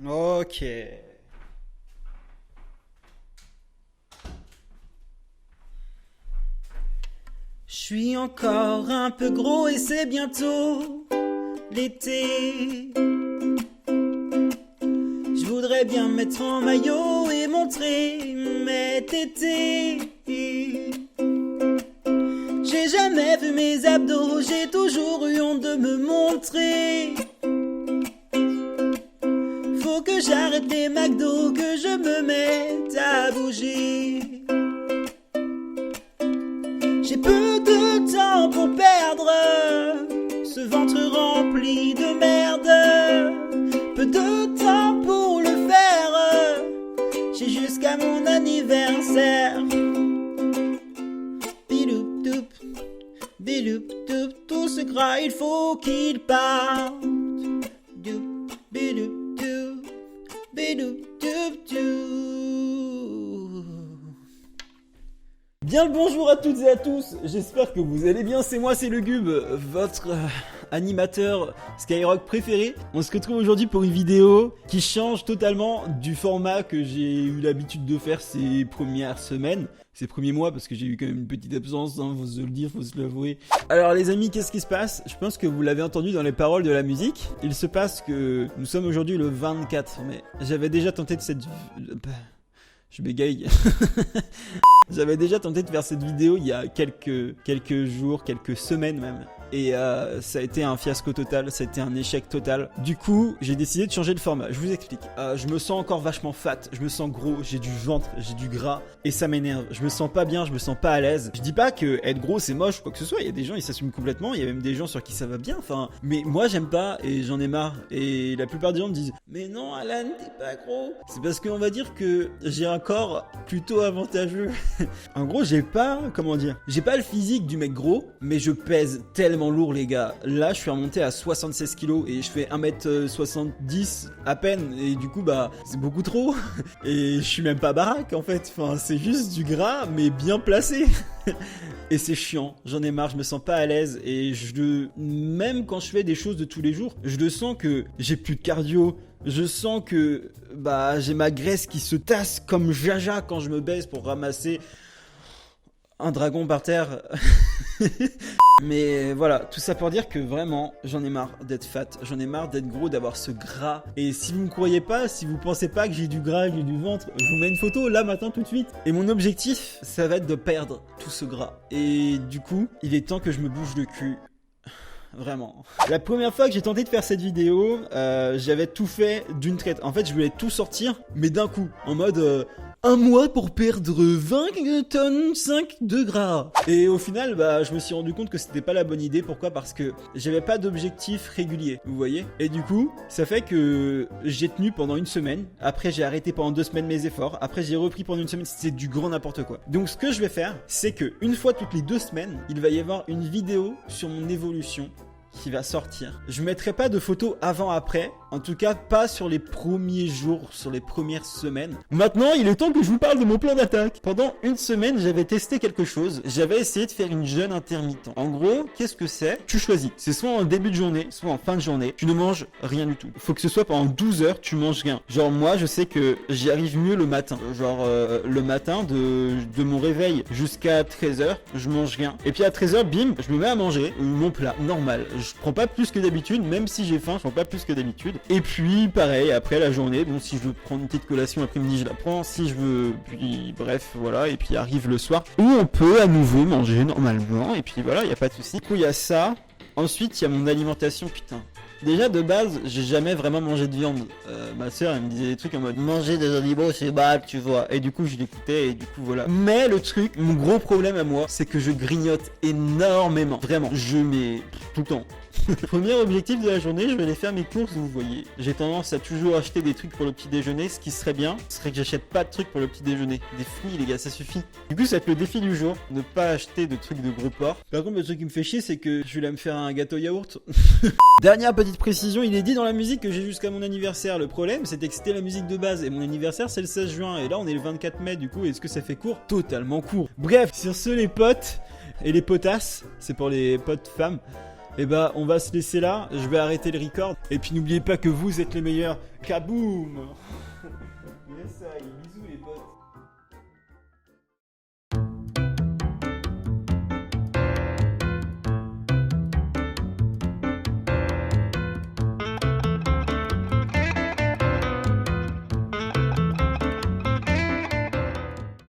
Ok. Je suis encore un peu gros et c'est bientôt l'été. Je voudrais bien me mettre en maillot et montrer mes tétés. J'ai jamais vu mes abdos, j'ai toujours eu honte de me montrer. Faut que j'arrête les McDo, que je me mette à bouger. J'ai peu de temps pour perdre ce ventre rempli de merde. Peu de temps pour le faire, j'ai jusqu'à mon anniversaire. Biloup doup, tout ce gras il faut qu'il parte. Doup, biloup doup, biloup doup doup. Bien le bonjour à toutes et à tous, j'espère que vous allez bien, c'est moi, c'est le Gub, votre animateur Skyrock préféré. On se retrouve aujourd'hui pour une vidéo qui change totalement du format que j'ai eu l'habitude de faire ces premières semaines, ces premiers mois, parce que j'ai eu quand même une petite absence, hein, faut se le dire, faut se l'avouer. Alors les amis, qu'est-ce qui se passe? Je pense que vous l'avez entendu dans les paroles de la musique. Il se passe que nous sommes aujourd'hui le 24 mai. J'avais déjà tenté de cette... Je bégaye. J'avais déjà tenté de faire cette vidéo il y a quelques jours, quelques semaines même. Et ça a été un fiasco total, ça a été un échec total. Du coup, j'ai décidé de changer de format. Je vous explique. Je me sens encore vachement fat, je me sens gros, j'ai du ventre, j'ai du gras. Et ça m'énerve. Je me sens pas bien, je me sens pas à l'aise. Je dis pas que être gros c'est moche ou quoi que ce soit. Il y a des gens, ils s'assument complètement. Il y a même des gens sur qui ça va bien. Enfin, mais moi j'aime pas et j'en ai marre. Et la plupart des gens me disent mais non Alan, t'es pas gros. C'est parce qu'on va dire que j'ai un corps plutôt avantageux. En gros, j'ai pas le physique du mec gros, mais je pèse tellement lourd les gars. Là je suis remonté à 76 kilos et je fais 1m70 à peine et du coup bah c'est beaucoup trop. Et je suis même pas baraque en fait. Enfin c'est juste du gras mais bien placé. Et c'est chiant, j'en ai marre, je me sens pas à l'aise. Et même quand je fais des choses de tous les jours, je le sens que j'ai plus de cardio. Je sens que bah j'ai ma graisse qui se tasse comme jaja quand je me baisse pour ramasser un dragon par terre. Mais voilà, tout ça pour dire que vraiment j'en ai marre d'être fat, j'en ai marre d'être gros, d'avoir ce gras. Et si vous me croyez pas, si vous pensez pas que j'ai du gras, j'ai du ventre, je vous mets une photo là maintenant tout de suite. Et mon objectif, ça va être de perdre tout ce gras. Et du coup, il est temps que je me bouge le cul. Vraiment. La première fois que j'ai tenté de faire cette vidéo, j'avais tout fait d'une traite. En fait, je voulais tout sortir, mais d'un coup, en mode un mois pour perdre 20 tonnes 5 de gras. Et au final, bah, je me suis rendu compte que c'était pas la bonne idée. Pourquoi? Parce que j'avais pas d'objectif régulier, vous voyez. Et du coup, ça fait que j'ai tenu pendant une semaine. Après, j'ai arrêté pendant 2 semaines mes efforts. Après, j'ai repris pendant une semaine. C'était du grand n'importe quoi. Donc, ce que je vais faire, c'est que une fois toutes les 2 semaines, il va y avoir une vidéo sur mon évolution qui va sortir. Je mettrai pas de photos avant-après, en tout cas pas sur les premiers jours, sur les premières semaines. Maintenant, il est temps que je vous parle de mon plan d'attaque. Pendant une semaine, j'avais testé quelque chose. J'avais essayé de faire une jeûne intermittent. En gros, qu'est-ce que c'est? Tu choisis. C'est soit en début de journée, soit en fin de journée. Tu ne manges rien du tout. Faut que ce soit pendant 12 heures, tu manges rien. Genre moi, je sais que j'y arrive mieux le matin. Genre le matin de mon réveil jusqu'à 13 heures, je mange rien. Et puis à 13 heures, bim, je me mets à manger mon plat normal. Je prends pas plus que d'habitude, même si j'ai faim, je prends pas plus que d'habitude. Et puis pareil, après la journée, bon si je veux prendre une petite collation l'après-midi, je la prends, si je veux, puis bref, voilà, et puis arrive le soir, où on peut à nouveau manger normalement, et puis voilà, y a pas de souci. Du coup, il y a ça. Ensuite, il y a mon alimentation, putain. Déjà de base, j'ai jamais vraiment mangé de viande. Ma soeur elle me disait des trucs en mode manger des animaux c'est mal, tu vois. Et du coup je l'écoutais et du coup voilà. Mais le truc, mon gros problème à moi, c'est que je grignote énormément. Vraiment, je mets tout le temps. Premier objectif de la journée, je vais aller faire mes courses, vous voyez. J'ai tendance à toujours acheter des trucs pour le petit déjeuner. Ce qui serait bien, ce serait que j'achète pas de trucs pour le petit déjeuner. Des fruits les gars, ça suffit. Du coup ça va être le défi du jour, ne pas acheter de trucs de gros porc. Par contre le truc qui me fait chier c'est que je vais aller me faire un gâteau yaourt. Dernière petite précision, il est dit dans la musique que j'ai jusqu'à mon anniversaire. Le problème c'était que c'était la musique de base et mon anniversaire c'est le 16 juin. Et là on est le 24 mai du coup, est-ce que ça fait court? Totalement court. Bref, sur ce les potes et les potasses, c'est pour les potes femmes. Et bah, on va se laisser là. Je vais arrêter le record. Et puis n'oubliez pas que vous êtes les meilleurs. Kaboom. Yes, bisous les potes.